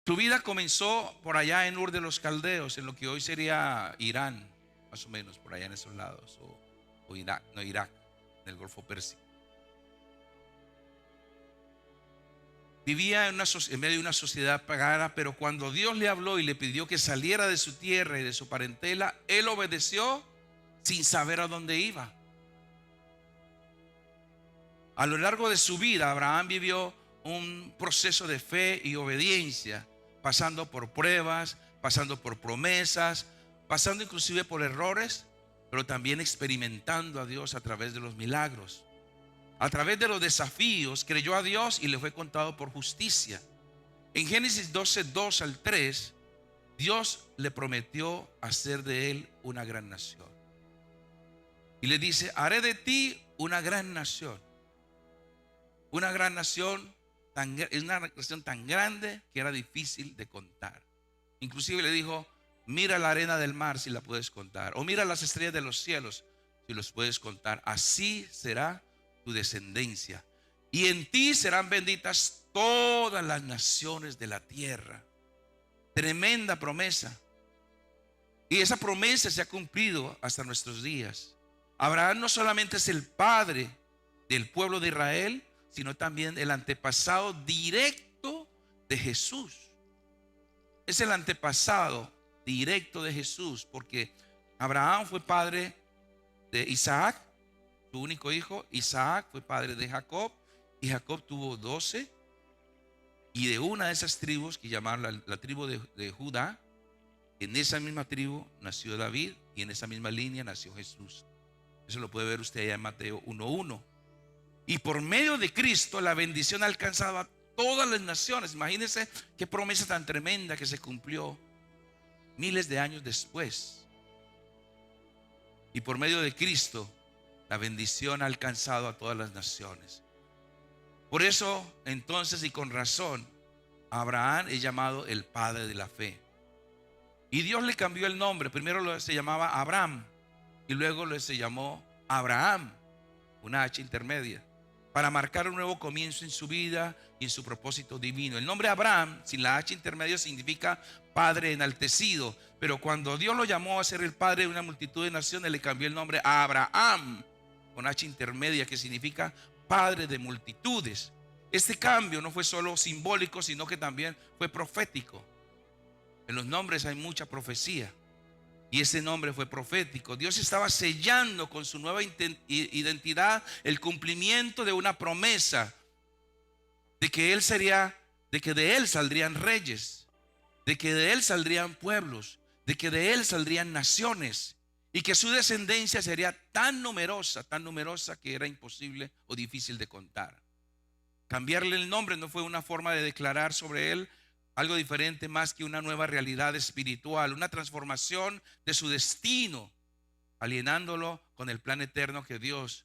Su vida comenzó por allá en Ur de los Caldeos, en lo que hoy sería Irán, más o menos, por allá en esos lados, o Irak, no Irak, en el Golfo Pérsico. Vivía en medio de una sociedad pagana, pero cuando Dios le habló y le pidió que saliera de su tierra y de su parentela, él obedeció sin saber a dónde iba. A lo largo de su vida, Abraham vivió un proceso de fe y obediencia, pasando por pruebas, pasando por promesas, pasando inclusive por errores, pero también experimentando a Dios a través de los milagros. A través de los desafíos, creyó a Dios y le fue contado por justicia. En Génesis 12, 2 al 3, Dios le prometió hacer de él una gran nación. Y le dice: haré de ti una gran nación. Una gran nación, es una nación tan grande que era difícil de contar. Inclusive le dijo: mira la arena del mar si la puedes contar, o mira las estrellas de los cielos si los puedes contar. Así será tu descendencia, y en ti serán benditas todas las naciones de la tierra. Tremenda promesa. Y esa promesa se ha cumplido hasta nuestros días. Abraham no solamente es el padre del pueblo de Israel, sino también el antepasado directo de Jesús. Es el antepasado directo de Jesús, porque Abraham fue padre de Isaac, su único hijo. Isaac fue padre de Jacob, y Jacob tuvo 12, y de una de esas tribus que llamaron la tribu de Judá, en esa misma tribu nació David, y en esa misma línea nació Jesús. Eso lo puede ver usted allá en Mateo 1:1. Y por medio de Cristo la bendición ha alcanzado a todas las naciones. Imagínense qué promesa tan tremenda que se cumplió miles de años después. Y por medio de Cristo la bendición ha alcanzado a todas las naciones. Por eso entonces, y con razón, Abraham es llamado el padre de la fe. Y Dios le cambió el nombre. Primero se llamaba Abraham, y luego se llamó Abraham, una H intermedia, para marcar un nuevo comienzo en su vida y en su propósito divino. El nombre Abraham, sin la H intermedia, significa padre enaltecido, pero cuando Dios lo llamó a ser el padre de una multitud de naciones, le cambió el nombre a Abraham, con H intermedia, que significa padre de multitudes. Este cambio no fue solo simbólico, sino que también fue profético. En los nombres hay mucha profecía, y ese nombre fue profético. Dios estaba sellando con su nueva identidad el cumplimiento de una promesa de que de que de él saldrían reyes, de que de él saldrían pueblos, de que de él saldrían naciones, y que su descendencia sería tan numerosa que era imposible o difícil de contar. Cambiarle el nombre no fue una forma de declarar sobre él algo diferente más que una nueva realidad espiritual, una transformación de su destino, alienándolo con el plan eterno que Dios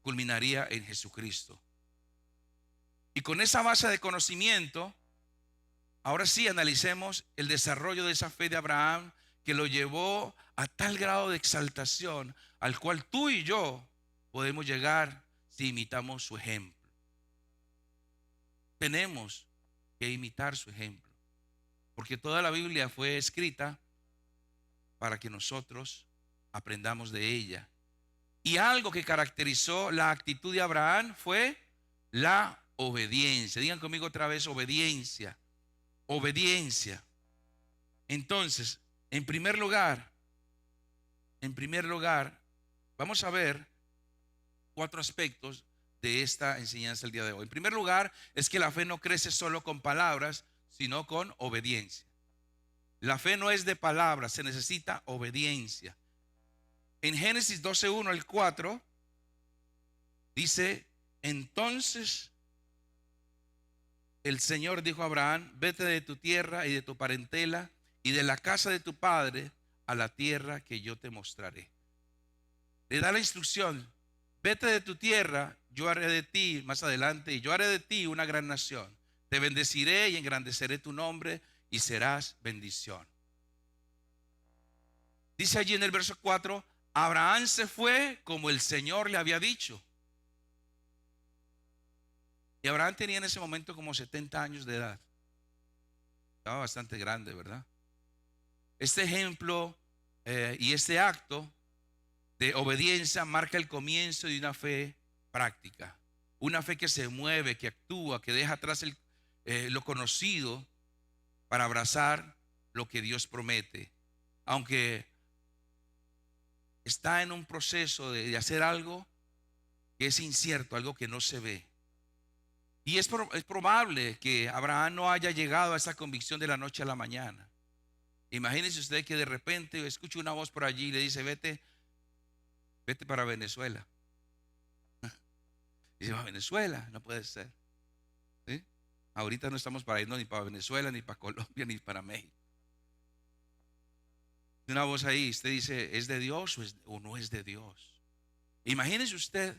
culminaría en Jesucristo. Y con esa base de conocimiento, ahora sí analicemos el desarrollo de esa fe de Abraham, que lo llevó a tal grado de exaltación al cual tú y yo podemos llegar si imitamos su ejemplo. Tenemos que imitar su ejemplo, porque toda la Biblia fue escrita para que nosotros aprendamos de ella. Y algo que caracterizó la actitud de Abraham fue la obediencia. Digan conmigo otra vez: obediencia. Obediencia. Entonces, en primer lugar, vamos a ver 4 aspectos de esta enseñanza el día de hoy. En primer lugar, es que la fe no crece solo con palabras, sino con obediencia. La fe no es de palabras, se necesita obediencia. En Génesis 12:1 al 4 dice: entonces el Señor dijo a Abraham: vete de tu tierra y de tu parentela y de la casa de tu padre a la tierra que yo te mostraré. Le da la instrucción: vete de tu tierra, yo haré de ti, más adelante, y yo haré de ti una gran nación. Te bendeciré y engrandeceré tu nombre y serás bendición. Dice allí en el verso 4: Abraham se fue como el Señor le había dicho. Y Abraham tenía en ese momento como 70 años de edad. estaba bastante grande, ¿verdad? Este ejemplo y este acto de obediencia marca el comienzo de una fe práctica. Una fe que se mueve, que actúa, que deja atrás lo conocido para abrazar lo que Dios promete. Aunque está en un proceso de hacer algo que es incierto, algo que no se ve. Y es probable que Abraham no haya llegado a esa convicción de la noche a la mañana. Imagínense usted que de repente escucha una voz por allí y le dice, vete para Venezuela. Y dice, ¿a Venezuela? No puede ser. ¿Sí? Ahorita no estamos para irnos ni para Venezuela, ni para Colombia, ni para México. Una voz ahí, usted dice, ¿es de Dios o no es de Dios? Imagínese usted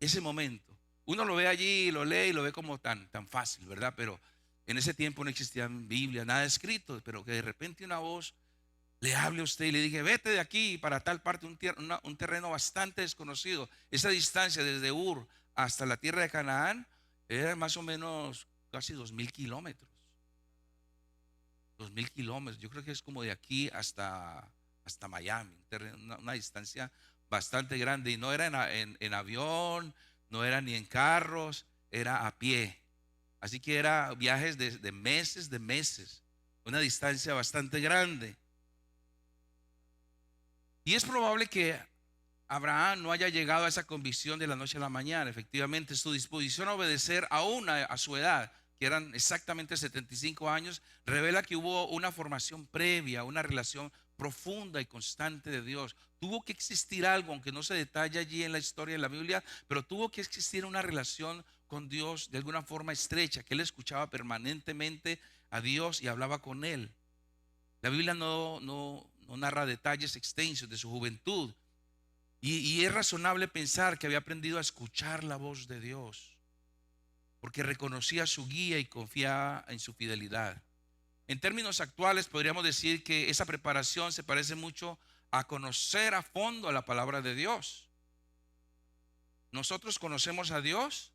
ese momento. Uno lo ve allí, lo lee y lo ve como tan fácil, ¿verdad? Pero en ese tiempo no existía Biblia, nada escrito, pero que de repente una voz le hable a usted y le diga, vete de aquí para tal parte, un terreno bastante desconocido. Esa distancia desde Ur hasta la tierra de Canaán era más o menos casi 2000 kilómetros. 2000 kilómetros, yo creo que es como de aquí hasta Miami, una distancia bastante grande. Y no era en avión, no era ni en carros, era a pie. Así que era viajes de meses, una distancia bastante grande. Y es probable que Abraham no haya llegado a esa convicción de la noche a la mañana. Efectivamente, su disposición a obedecer aún a su edad, que eran exactamente 75 años, revela que hubo una formación previa, una relación profunda y constante de Dios. Tuvo que existir algo, aunque no se detalla allí en la historia de la Biblia, pero tuvo que existir una relación con Dios de alguna forma estrecha, que él escuchaba permanentemente a Dios y hablaba con él. La Biblia no narra detalles extensos de su juventud. Y es razonable pensar que había aprendido a escuchar la voz de Dios, porque reconocía su guía y confiaba en su fidelidad. En términos actuales podríamos decir que esa preparación se parece mucho a conocer a fondo la palabra de Dios. Nosotros conocemos a Dios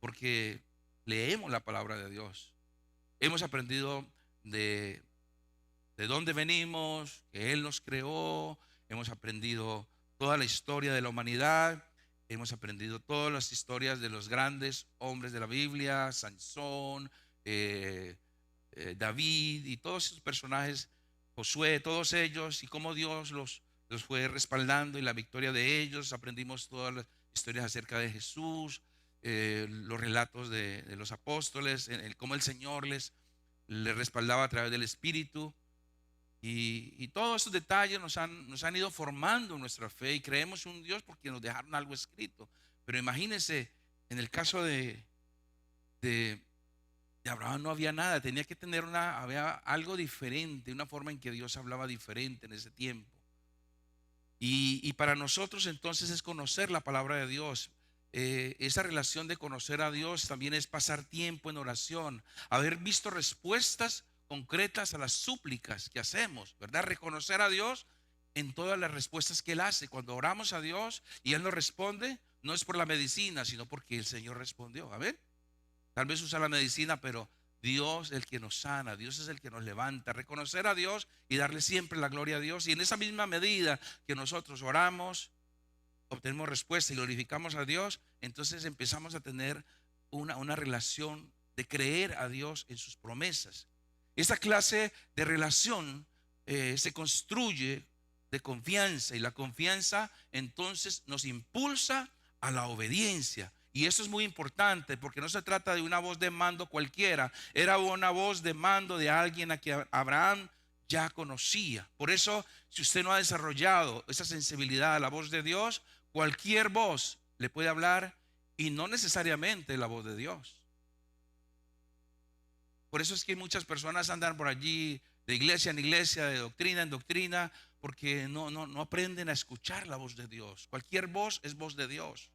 porque leemos la palabra de Dios. Hemos aprendido de dónde venimos, que Él nos creó, hemos aprendido toda la historia de la humanidad, hemos aprendido todas las historias de los grandes hombres de la Biblia, Sansón, David y todos esos personajes, Josué, todos ellos, y cómo Dios los fue respaldando y la victoria de ellos. Aprendimos todas las historias acerca de Jesús, los relatos de los apóstoles, cómo el Señor les respaldaba a través del Espíritu. Y todos esos detalles nos han ido formando nuestra fe y creemos en un Dios porque nos dejaron algo escrito. Pero imagínense, en el caso de Abraham no había nada, tenía que tener había algo diferente, una forma en que Dios hablaba diferente en ese tiempo. Y para nosotros entonces es conocer la palabra de Dios. Esa relación de conocer a Dios también es pasar tiempo en oración, haber visto respuestas concretas a las súplicas que hacemos, ¿verdad? Reconocer a Dios en todas las respuestas que Él hace. Cuando oramos a Dios y Él nos responde, no es por la medicina, sino porque el Señor respondió. A ver, tal vez usa la medicina, pero Dios es el que nos sana, Dios es el que nos levanta. Reconocer a Dios y darle siempre la gloria a Dios. Y en esa misma medida que nosotros oramos, obtenemos respuesta y glorificamos a Dios, entonces empezamos a tener una relación de creer a Dios en sus promesas. Esta clase de relación se construye de confianza, y la confianza entonces nos impulsa a la obediencia. Y eso es muy importante porque no se trata de una voz de mando cualquiera, era una voz de mando de alguien a quien Abraham ya conocía. Por eso, si usted no ha desarrollado esa sensibilidad a la voz de Dios, cualquier voz le puede hablar y no necesariamente la voz de Dios. Por eso es que muchas personas andan por allí de iglesia en iglesia, de doctrina en doctrina, porque no aprenden a escuchar la voz de Dios. Cualquier voz es voz de Dios.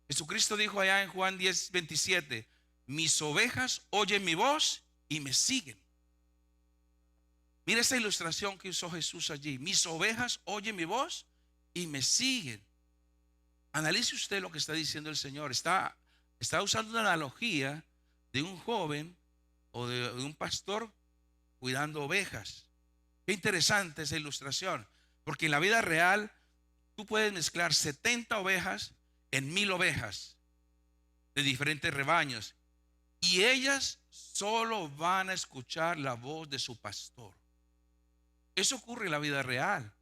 Jesucristo dijo allá en Juan 10:27, mis ovejas oyen mi voz y me siguen. Mira esa ilustración que usó Jesús allí. Mis ovejas oyen mi voz y me siguen. Analice usted lo que está diciendo el Señor. Está usando una analogía de un joven o de un pastor cuidando ovejas. Qué interesante esa ilustración, porque en la vida real tú puedes mezclar 70 ovejas en 1000 ovejas de diferentes rebaños y ellas solo van a escuchar la voz de su pastor. Eso ocurre en la vida real.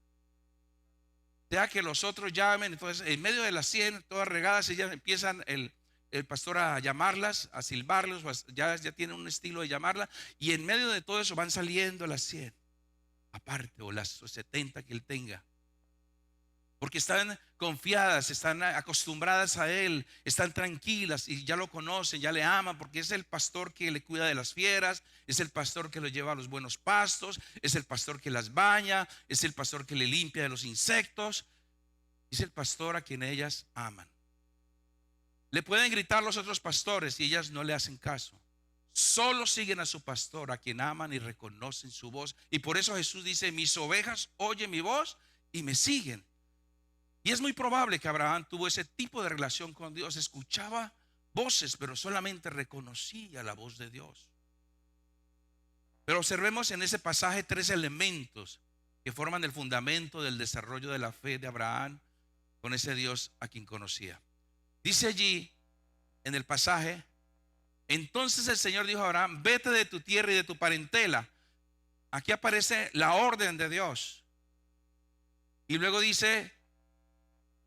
Sea que los otros llamen, entonces en medio de las 100 todas regadas, ellas empiezan el pastor a llamarlas, a silbarlos, ya tiene un estilo de llamarla, y en medio de todo eso van saliendo las 100 aparte, o las 70 que él tenga, porque están confiadas, están acostumbradas a él, están tranquilas y ya lo conocen, ya le aman, porque es el pastor que le cuida de las fieras, es el pastor que lo lleva a los buenos pastos, es el pastor que las baña, es el pastor que le limpia de los insectos, es el pastor a quien ellas aman. Le pueden gritar los otros pastores y ellas no le hacen caso. Solo siguen a su pastor, a quien aman y reconocen su voz. Y por eso Jesús dice: mis ovejas oyen mi voz y me siguen. Y es muy probable que Abraham tuvo ese tipo de relación con Dios. Escuchaba voces, pero solamente reconocía la voz de Dios. Pero observemos en ese pasaje 3 elementos que forman el fundamento del desarrollo de la fe de Abraham con ese Dios a quien conocía. Dice allí en el pasaje: entonces el Señor dijo a Abraham: vete de tu tierra y de tu parentela. Aquí aparece la orden de Dios. Y luego dice,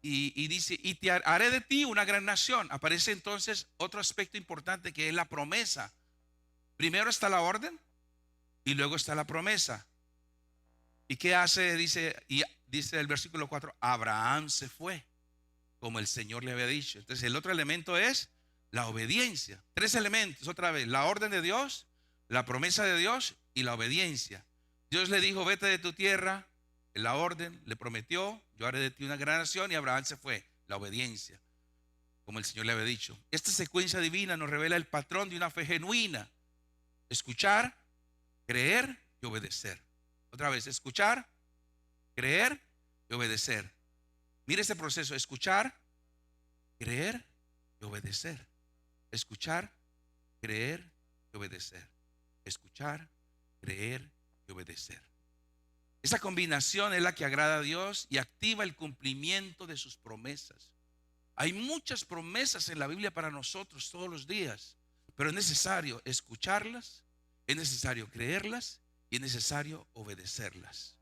y te haré de ti una gran nación. Aparece entonces otro aspecto importante, que es la promesa. Primero está la orden y luego está la promesa. ¿Y qué hace? Dice el versículo 4: Abraham se fue como el Señor le había dicho. Entonces el otro elemento es la obediencia. 3 elementos, otra vez: la orden de Dios, la promesa de Dios y la obediencia. Dios le dijo: vete de tu tierra. La orden le prometió: yo haré de ti una gran nación. Y Abraham se fue. La obediencia, como el Señor le había dicho. Esta secuencia divina nos revela el patrón de una fe genuina: escuchar, creer y obedecer. Otra vez: escuchar, creer y obedecer. Mire este proceso: escuchar, creer y obedecer. Escuchar, creer y obedecer. Escuchar, creer y obedecer. Esa combinación es la que agrada a Dios y activa el cumplimiento de sus promesas. Hay muchas promesas en la Biblia para nosotros todos los días, pero es necesario escucharlas, es necesario creerlas y es necesario obedecerlas.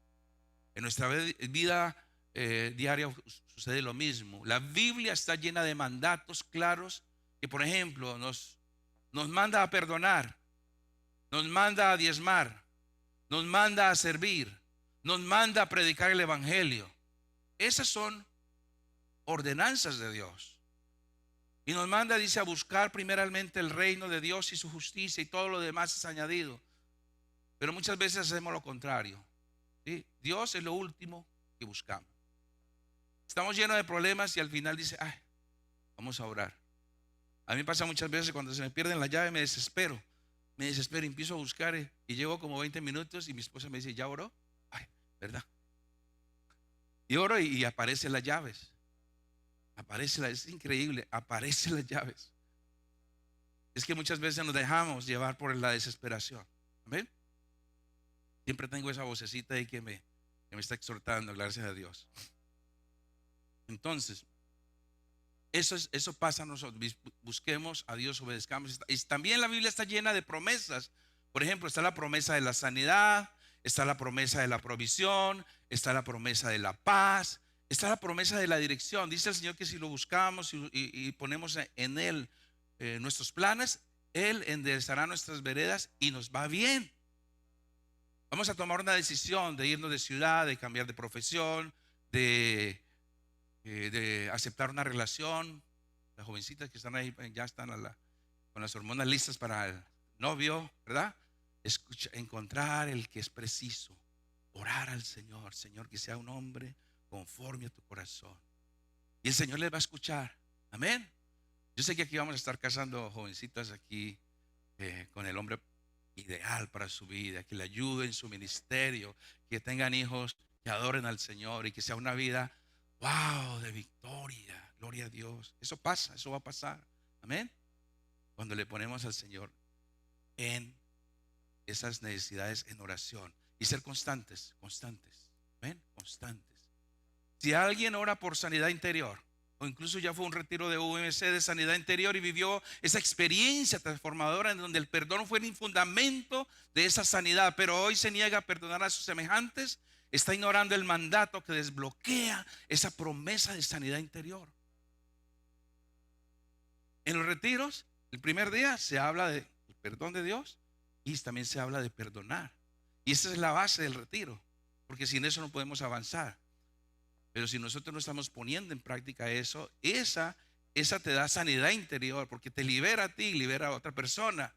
En nuestra vida diaria sucede lo mismo. La Biblia está llena de mandatos claros que, por ejemplo, nos manda a perdonar, nos manda a diezmar, nos manda a servir, nos manda a predicar el evangelio. Esas son ordenanzas de Dios. Y nos manda, dice, a buscar primeramente el reino de Dios y su justicia, y todo lo demás es añadido. Pero muchas veces hacemos lo contrario, ¿sí? Dios es lo último que buscamos. Estamos llenos de problemas y al final dice: ay, vamos a orar. A mí me pasa muchas veces cuando se me pierden las llaves, me desespero y empiezo a buscar, y llevo como 20 minutos y mi esposa me dice: ¿ya oró? Ay, ¿verdad? Y oro y aparecen las llaves. Es increíble, aparecen las llaves. Es que muchas veces nos dejamos llevar por la desesperación. ¿Amén? Siempre tengo esa vocecita ahí que me está exhortando, gracias a Dios. Entonces, eso pasa a nosotros. Busquemos a Dios, obedezcamos. Y también la Biblia está llena de promesas. Por ejemplo, está la promesa de la sanidad, está la promesa de la provisión, está la promesa de la paz, está la promesa de la dirección. Dice el Señor que si lo buscamos y ponemos en Él nuestros planes, Él enderezará nuestras veredas y nos va bien. Vamos a tomar una decisión de irnos de ciudad, de cambiar de profesión, de aceptar una relación. Las jovencitas que están ahí ya están con las hormonas listas para el novio, ¿verdad? Encontrar el que es preciso, orar al Señor: Señor, que sea un hombre conforme a tu corazón. Y el Señor les va a escuchar. Amén. Yo sé que aquí vamos a estar casando jovencitas aquí con el hombre ideal para su vida, que le ayude en su ministerio, que tengan hijos que adoren al Señor y que sea una vida, wow, de victoria. Gloria a Dios. Eso pasa, eso va a pasar. Amén. Cuando le ponemos al Señor en esas necesidades en oración y ser constantes, constantes. ¿Ven? Constantes. Si alguien ora por sanidad interior, o incluso ya fue a un retiro de UMC de sanidad interior y vivió esa experiencia transformadora en donde el perdón fue el fundamento de esa sanidad, pero hoy se niega a perdonar a sus semejantes, está ignorando el mandato que desbloquea esa promesa de sanidad interior. En los retiros, el primer día se habla del perdón de Dios y también se habla de perdonar. Y esa es la base del retiro, porque sin eso no podemos avanzar. Pero si nosotros no estamos poniendo en práctica eso, esa te da sanidad interior, porque te libera a ti y libera a otra persona.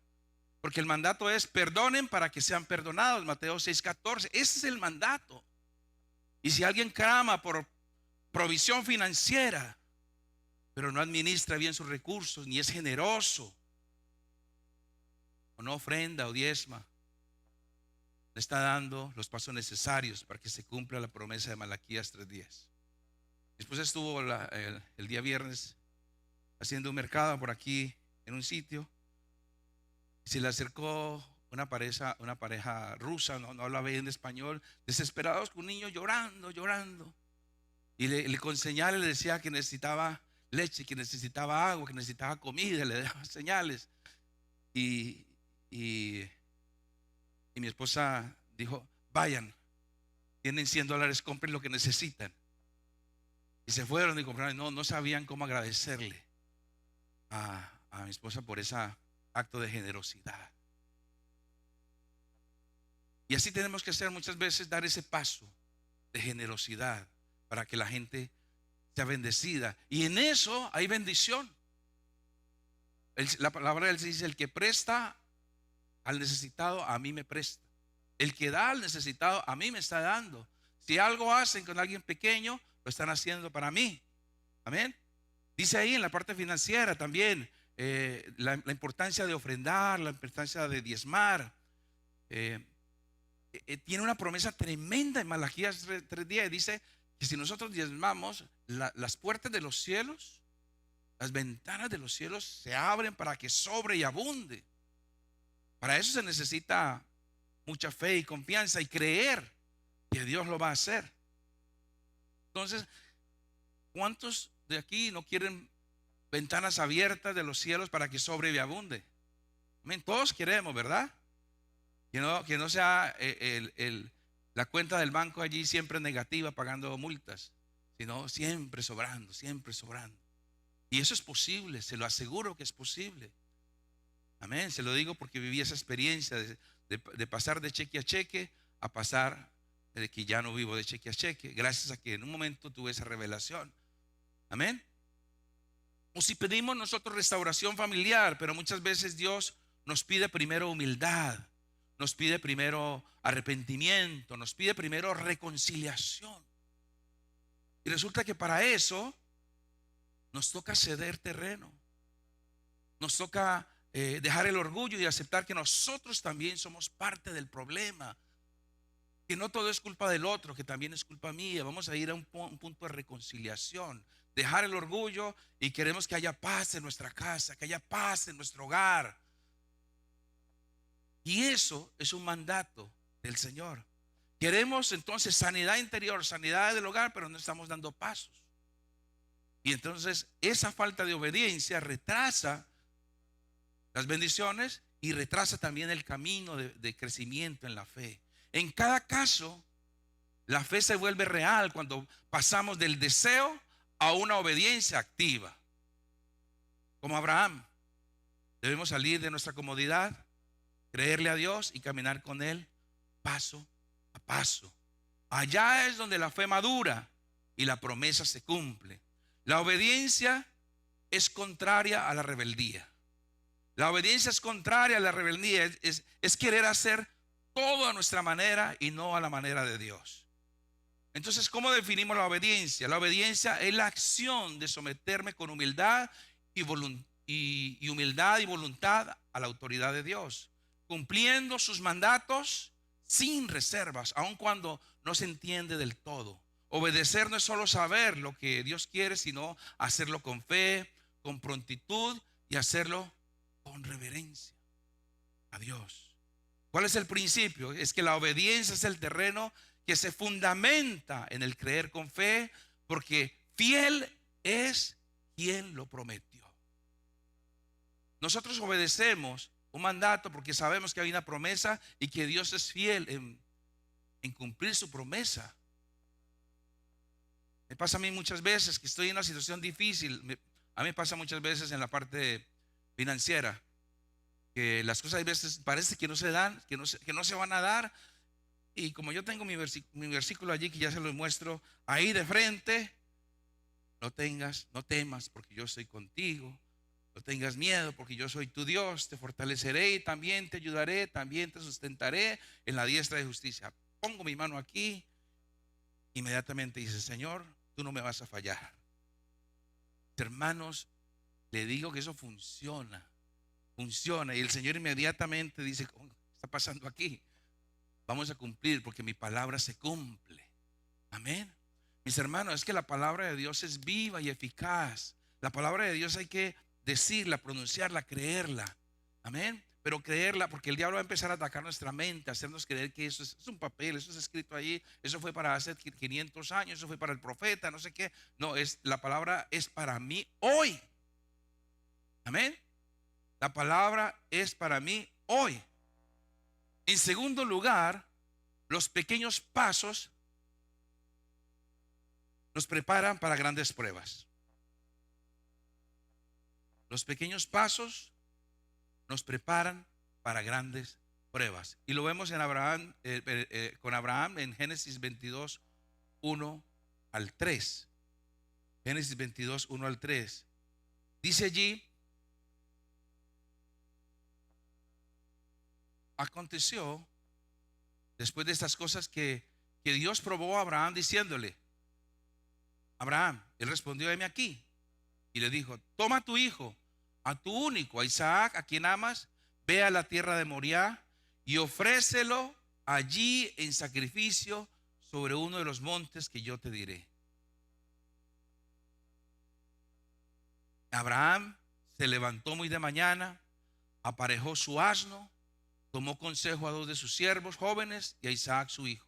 Porque el mandato es: perdonen para que sean perdonados, Mateo 6:14. Ese es el mandato. Y si alguien clama por provisión financiera, pero no administra bien sus recursos, ni es generoso, o no ofrenda o diezma, le está dando los pasos necesarios para que se cumpla la promesa de Malaquías 3:10. Después estuvo el día viernes haciendo un mercado por aquí en un sitio. Se le acercó una pareja rusa, no hablaba bien de español, desesperados, con un niño llorando. Y con señales le decía que necesitaba leche, que necesitaba agua, que necesitaba comida, le daba señales. Y mi esposa dijo: vayan, tienen $100, compren lo que necesitan. Y se fueron y compraron. No sabían cómo agradecerle a mi esposa por ese acto de generosidad. Y así tenemos que hacer muchas veces, dar ese paso de generosidad para que la gente sea bendecida. Y en eso hay bendición. La palabra de Él dice: el que presta al necesitado, a mí me presta. El que da al necesitado, a mí me está dando. Si algo hacen con alguien pequeño, lo están haciendo para mí. Amén. Dice ahí en la parte financiera también la importancia de ofrendar, la importancia de diezmar. Tiene una promesa tremenda en Malaquías 3:10. Dice que si nosotros diezmamos, las puertas de los cielos, las ventanas de los cielos se abren para que sobre y abunde. Para eso se necesita mucha fe y confianza y creer que Dios lo va a hacer. Entonces, ¿cuántos de aquí no quieren ventanas abiertas de los cielos para que sobre y abunde? Amén. Todos queremos, ¿verdad? Que no sea la cuenta del banco allí siempre negativa pagando multas, sino siempre sobrando, siempre sobrando. Y eso es posible, se lo aseguro que es posible. Amén. Se lo digo porque viví esa experiencia de pasar de cheque a cheque a pasar de que ya no vivo de cheque a cheque, gracias a que en un momento tuve esa revelación. Amén. O si pedimos nosotros restauración familiar, pero muchas veces Dios nos pide primero humildad, nos pide primero arrepentimiento, nos pide primero reconciliación. Y resulta que para eso nos toca ceder terreno, nos toca dejar el orgullo y aceptar que nosotros también somos parte del problema, que no todo es culpa del otro, que también es culpa mía. Vamos a ir a un punto de reconciliación, dejar el orgullo, y queremos que haya paz en nuestra casa, que haya paz en nuestro hogar. Y eso es un mandato del Señor. Queremos entonces sanidad interior, sanidad del hogar, pero no estamos dando pasos. Y entonces esa falta de obediencia retrasa las bendiciones y retrasa también el camino de crecimiento en la fe. En cada caso, la fe se vuelve real cuando pasamos del deseo a una obediencia activa. Como Abraham, debemos salir de nuestra comodidad, creerle a Dios y caminar con Él paso a paso. Allá es donde la fe madura y la promesa se cumple. La obediencia es contraria a la rebeldía. La obediencia es contraria a la rebeldía, es querer hacer todo a nuestra manera y no a la manera de Dios. Entonces, ¿cómo definimos la obediencia? La obediencia es la acción de someterme con humildad y humildad y voluntad a la autoridad de Dios, cumpliendo sus mandatos sin reservas, aun cuando no se entiende del todo. Obedecer no es solo saber lo que Dios quiere, sino hacerlo con fe, con prontitud y hacerlo con reverencia a Dios. ¿Cuál es el principio? Es que la obediencia es el terreno que se fundamenta en el creer con fe, porque fiel es quien lo prometió. Nosotros obedecemos un mandato porque sabemos que hay una promesa y que Dios es fiel en cumplir su promesa. Me pasa a mí muchas veces que estoy en una situación difícil. A mí me pasa muchas veces en la parte financiera, que las cosas a veces parece que no se dan, que no se van a dar. Y como yo tengo mi versículo allí, que ya se lo muestro ahí de frente: no temas, porque yo estoy contigo. No tengas miedo, porque yo soy tu Dios. Te fortaleceré y también te ayudaré, también te sustentaré en la diestra de justicia. Pongo mi mano aquí, inmediatamente dice: Señor, tú no me vas a fallar. Hermanos, le digo que eso funciona. Y el Señor inmediatamente dice: ¿qué está pasando aquí? Vamos a cumplir, porque mi palabra se cumple. Amén. Mis hermanos, es que la palabra de Dios es viva y eficaz. La palabra de Dios hay que decirla, pronunciarla, creerla. Amén. Pero creerla, porque el diablo va a empezar a atacar nuestra mente, hacernos creer que eso es un papel, eso es escrito ahí, eso fue para hace 500 años, eso fue para el profeta, no sé qué. No, la palabra es para mí hoy. Amén. La palabra es para mí hoy. En segundo lugar, los pequeños pasos nos preparan para grandes pruebas. Los pequeños pasos nos preparan para grandes pruebas. Y lo vemos en Abraham, con Abraham en Génesis 22, 1 al 3. Génesis 22, 1 al 3. Dice allí: aconteció después de estas cosas que Dios probó a Abraham diciéndole: Abraham, él respondió: heme aquí. Y le dijo: toma a tu hijo, a tu único, a Isaac, a quien amas, ve a la tierra de Moriah y ofrécelo allí en sacrificio sobre uno de los montes que yo te diré. Abraham se levantó muy de mañana, aparejó su asno, tomó consejo a 2 de sus siervos jóvenes y a Isaac su hijo.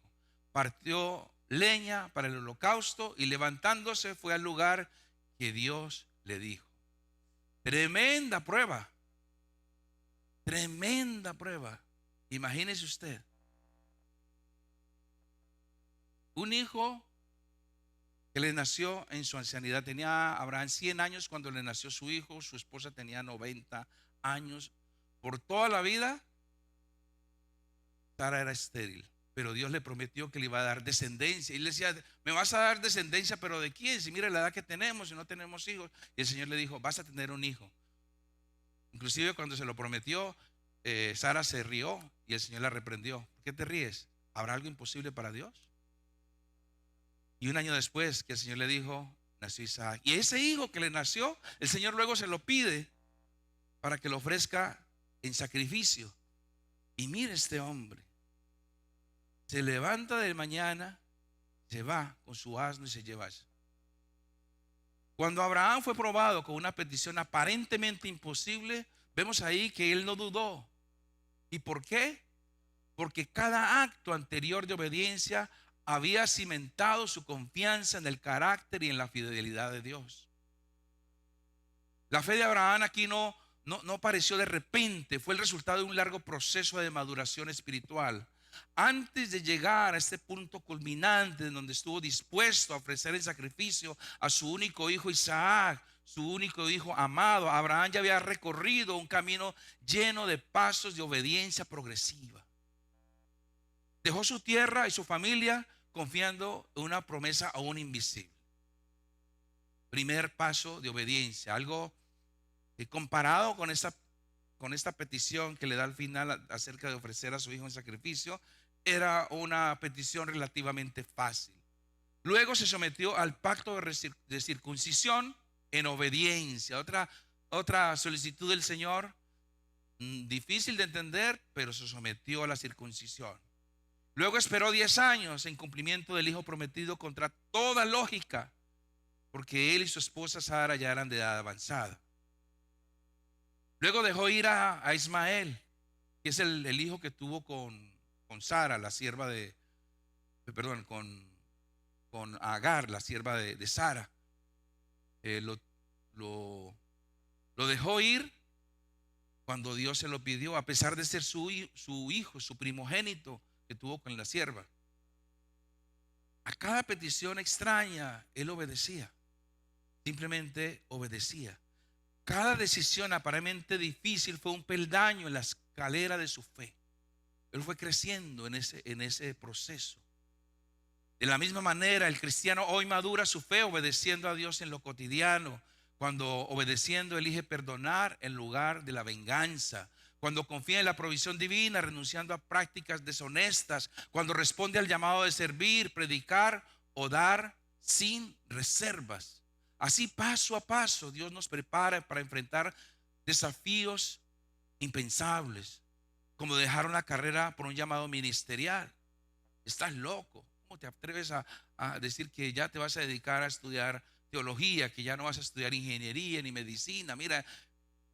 Partió leña para el holocausto y levantándose fue al lugar que Dios le dijo. Tremenda prueba. Tremenda prueba. Imagínese usted. Un hijo que le nació en su ancianidad. Tenía Abraham 100 años cuando le nació su hijo. Su esposa tenía 90 años. Por toda la vida Sara era estéril, pero Dios le prometió que le iba a dar descendencia. Y le decía: me vas a dar descendencia, pero ¿de quién? Si mira la edad que tenemos y no tenemos hijos. Y el Señor le dijo: vas a tener un hijo. Inclusive cuando se lo prometió, Sara se rió y el Señor la reprendió. ¿Por qué te ríes? ¿Habrá algo imposible para Dios? Y un año después que el Señor le dijo, nació Isaac. Y ese hijo que le nació, el Señor luego se lo pide para que lo ofrezca en sacrificio. Y mire, este hombre se levanta de mañana, se va con su asno y se lleva eso. Cuando Abraham fue probado con una petición aparentemente imposible, vemos ahí que él no dudó. ¿Y por qué? Porque cada acto anterior de obediencia había cimentado su confianza en el carácter y en la fidelidad de Dios. La fe de Abraham aquí no apareció de repente, fue el resultado de un largo proceso de maduración espiritual. Antes de llegar a este punto culminante en donde estuvo dispuesto a ofrecer el sacrificio a su único hijo Isaac, su único hijo amado, Abraham ya había recorrido un camino lleno de pasos de obediencia progresiva. Dejó su tierra y su familia confiando en una promesa aún invisible. Primer paso de obediencia, algo que comparado con esta petición que le da al final acerca de ofrecer a su hijo en sacrificio, era una petición relativamente fácil. Luego se sometió al pacto de circuncisión en obediencia. Otra solicitud del Señor, difícil de entender, pero se sometió a la circuncisión. Luego esperó 10 años en cumplimiento del hijo prometido contra toda lógica, porque él y su esposa Sara ya eran de edad avanzada. Luego dejó ir a Ismael que es el hijo que tuvo con Sara, la sierva de, perdón, con Agar, la sierva de Sara. Eh, lo, lo, lo dejó ir cuando Dios se lo pidió, a pesar de ser su hijo, su primogénito que tuvo con la sierva. A cada petición extraña, él obedecía. Simplemente obedecía. Cada decisión aparentemente difícil fue un peldaño en la escalera de su fe. Él fue creciendo en ese proceso. De la misma manera, el cristiano hoy madura su fe obedeciendo a Dios en lo cotidiano. Cuando obedeciendo elige perdonar en lugar de la venganza. Cuando confía en la provisión divina, renunciando a prácticas deshonestas. Cuando responde al llamado de servir, predicar o dar sin reservas. Así paso a paso Dios nos prepara para enfrentar desafíos impensables, como dejar una carrera por un llamado ministerial. Estás loco. ¿Cómo te atreves a decir que ya te vas a dedicar a estudiar teología, que ya no vas a estudiar ingeniería ni medicina? Mira,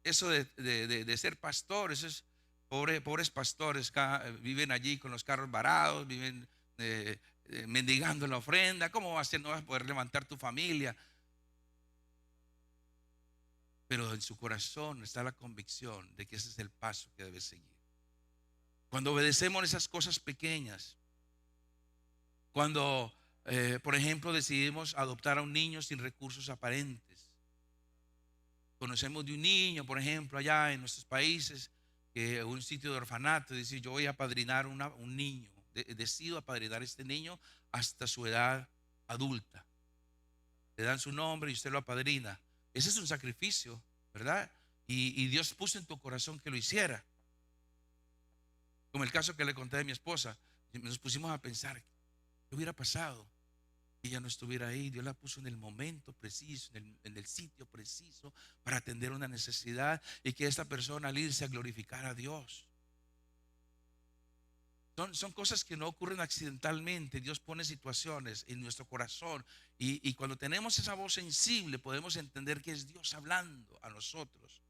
eso de ser pastor, eso es pobres pastores, viven allí con los carros varados, viven mendigando la ofrenda. ¿Cómo vas a hacer? No vas a poder levantar tu familia. Pero en su corazón está la convicción de que ese es el paso que debe seguir. Cuando obedecemos esas cosas pequeñas, cuando, por ejemplo, decidimos adoptar a un niño sin recursos aparentes. Conocemos de un niño, por ejemplo, allá en nuestros países, que un sitio de orfanato, dice: yo voy a apadrinar un niño, decido apadrinar a este niño hasta su edad adulta. Le dan su nombre y usted lo apadrina. Ese es un sacrificio, ¿verdad? Y Dios puso en tu corazón que lo hiciera. Como el caso que le conté de mi esposa. Nos pusimos a pensar: ¿qué hubiera pasado si ella no estuviera ahí? Dios la puso en el momento preciso, en el sitio preciso, para atender una necesidad, y que esta persona al irse a glorificar a Dios. Son cosas que no ocurren accidentalmente. Dios pone situaciones en nuestro corazón, y cuando tenemos esa voz sensible podemos entender que es Dios hablando a nosotros.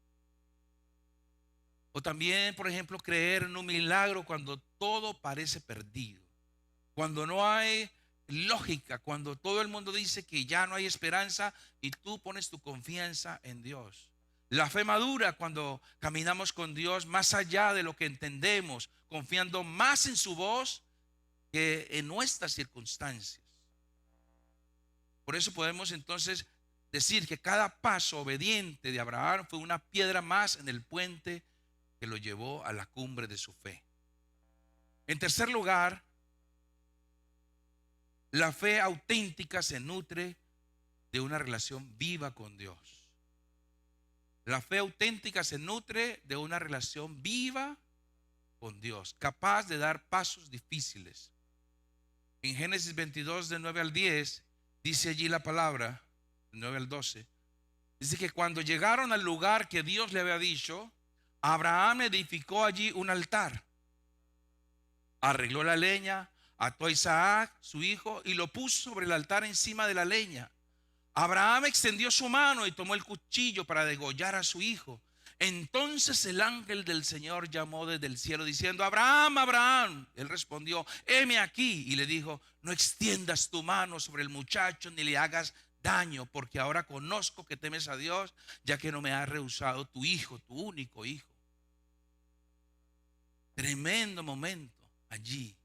O también, por ejemplo, creer en un milagro cuando todo parece perdido, cuando no hay lógica, cuando todo el mundo dice que ya no hay esperanza y tú pones tu confianza en Dios. La fe madura cuando caminamos con Dios más allá de lo que entendemos, confiando más en su voz que en nuestras circunstancias. Por eso podemos entonces decir que cada paso obediente de Abraham fue una piedra más en el puente que lo llevó a la cumbre de su fe. En tercer lugar, la fe auténtica se nutre de una relación viva con Dios. La fe auténtica se nutre de una relación viva con Dios, capaz de dar pasos difíciles. En Génesis 22, de 9 al 10, dice allí la palabra, de 9 al 12, dice que cuando llegaron al lugar que Dios le había dicho, Abraham edificó allí un altar, arregló la leña, ató a Isaac, su hijo, y lo puso sobre el altar encima de la leña. Abraham extendió su mano y tomó el cuchillo para degollar a su hijo. Entonces el ángel del Señor llamó desde el cielo diciendo: Abraham, Abraham. Él respondió: heme aquí. Y le dijo: no extiendas tu mano sobre el muchacho ni le hagas daño, porque ahora conozco que temes a Dios, ya que no me has rehusado tu hijo, tu único hijo. Tremendo momento allí.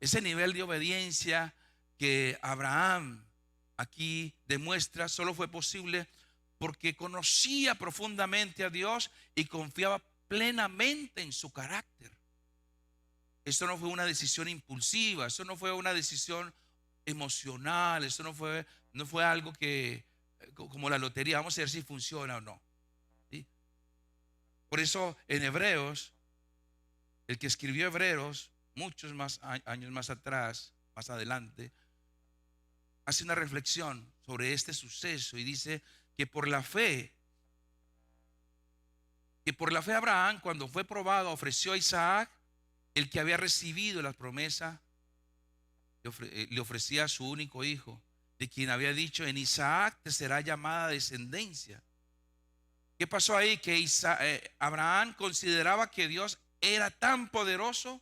Ese nivel de obediencia que Abraham aquí demuestra solo fue posible porque conocía profundamente a Dios y confiaba plenamente en su carácter. Esto no fue una decisión impulsiva, esto no fue una decisión emocional, esto no fue algo que, como la lotería, vamos a ver si funciona o no. ¿Sí? Por eso en Hebreos, el que escribió Hebreos muchos más años más atrás, más adelante, hace una reflexión sobre este suceso y dice que por la fe Abraham, cuando fue probado, ofreció a Isaac, el que había recibido la promesa, le ofrecía a su único hijo, de quien había dicho: en Isaac te será llamada descendencia. ¿Qué pasó ahí? Que Abraham consideraba que Dios era tan poderoso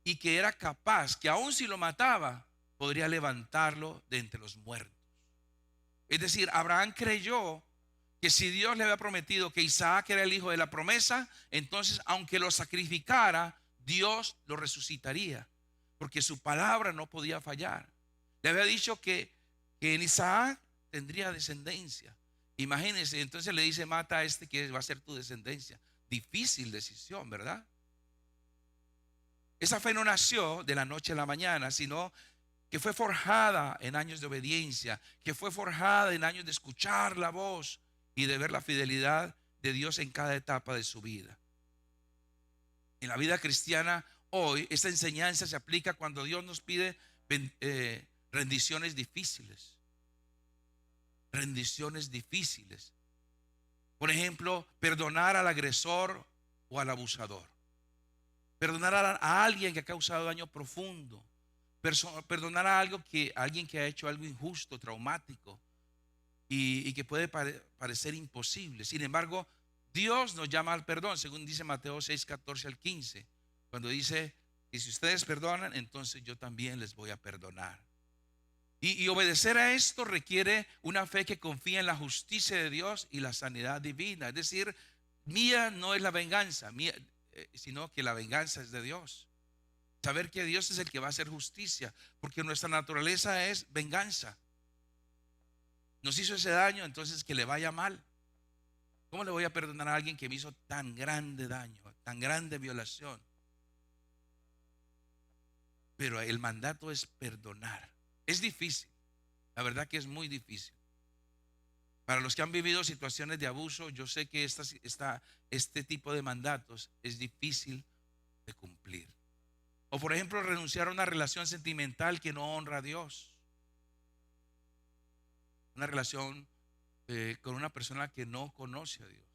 y que era capaz, que aun si lo mataba, podría levantarlo de entre los muertos. Es decir, Abraham creyó que si Dios le había prometido que Isaac era el hijo de la promesa, entonces aunque lo sacrificara, Dios lo resucitaría, porque su palabra no podía fallar. Le había dicho que en Isaac tendría descendencia. Imagínense, entonces le dice, mata a este que va a ser tu descendencia. Difícil decisión, ¿verdad? Esa fe no nació de la noche a la mañana, sino que fue forjada en años de obediencia, que fue forjada en años de escuchar la voz y de ver la fidelidad de Dios en cada etapa de su vida. En la vida cristiana hoy, esta enseñanza se aplica cuando Dios nos pide rendiciones difíciles. Rendiciones difíciles. Por ejemplo, perdonar al agresor o al abusador. Perdonar a alguien que ha causado daño profundo. Perdonar a alguien que ha hecho algo injusto, traumático y que puede parecer imposible. Sin embargo, Dios nos llama al perdón, según dice Mateo 6, 14 al 15, cuando dice que si ustedes perdonan, entonces yo también les voy a perdonar. Y obedecer a esto requiere una fe que confía en la justicia de Dios y la sanidad divina. Es decir, mía no es la venganza, sino que la venganza es de Dios. Saber que Dios es el que va a hacer justicia, porque nuestra naturaleza es venganza. Nos hizo ese daño, entonces que le vaya mal. ¿Cómo le voy a perdonar a alguien que me hizo tan grande daño, tan grande violación? Pero el mandato es perdonar. Es difícil, la verdad que es muy difícil. Para los que han vivido situaciones de abuso, yo sé que este tipo de mandatos es difícil de cumplir. O por ejemplo, renunciar a una relación sentimental que no honra a Dios. Una relación con una persona que no conoce a Dios.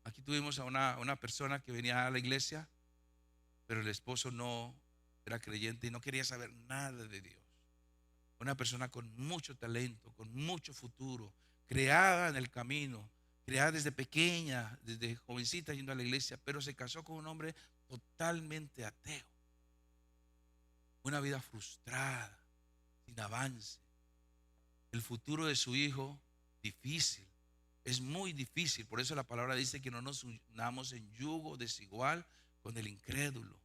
Aquí tuvimos a una persona que venía a la iglesia, pero el esposo no era creyente y no quería saber nada de Dios. Una persona con mucho talento, con mucho futuro, creada en el camino, creada desde pequeña, desde jovencita yendo a la iglesia, pero se casó con un hombre totalmente ateo. Una vida frustrada, sin avance. El futuro de su hijo, difícil. Es muy difícil. Por eso la palabra dice que no nos unamos en yugo desigual con el incrédulo.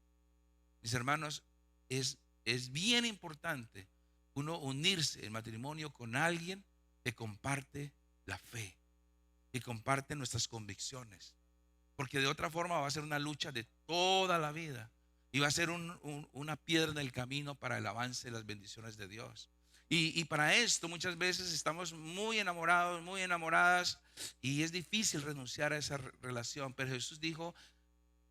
Mis hermanos, es bien importante uno unirse en matrimonio con alguien que comparte la fe, que comparte nuestras convicciones, porque de otra forma va a ser una lucha de toda la vida y va a ser una piedra en el camino para el avance de las bendiciones de Dios. Y para esto muchas veces estamos muy enamorados, muy enamoradas, y es difícil renunciar a esa relación, pero Jesús dijo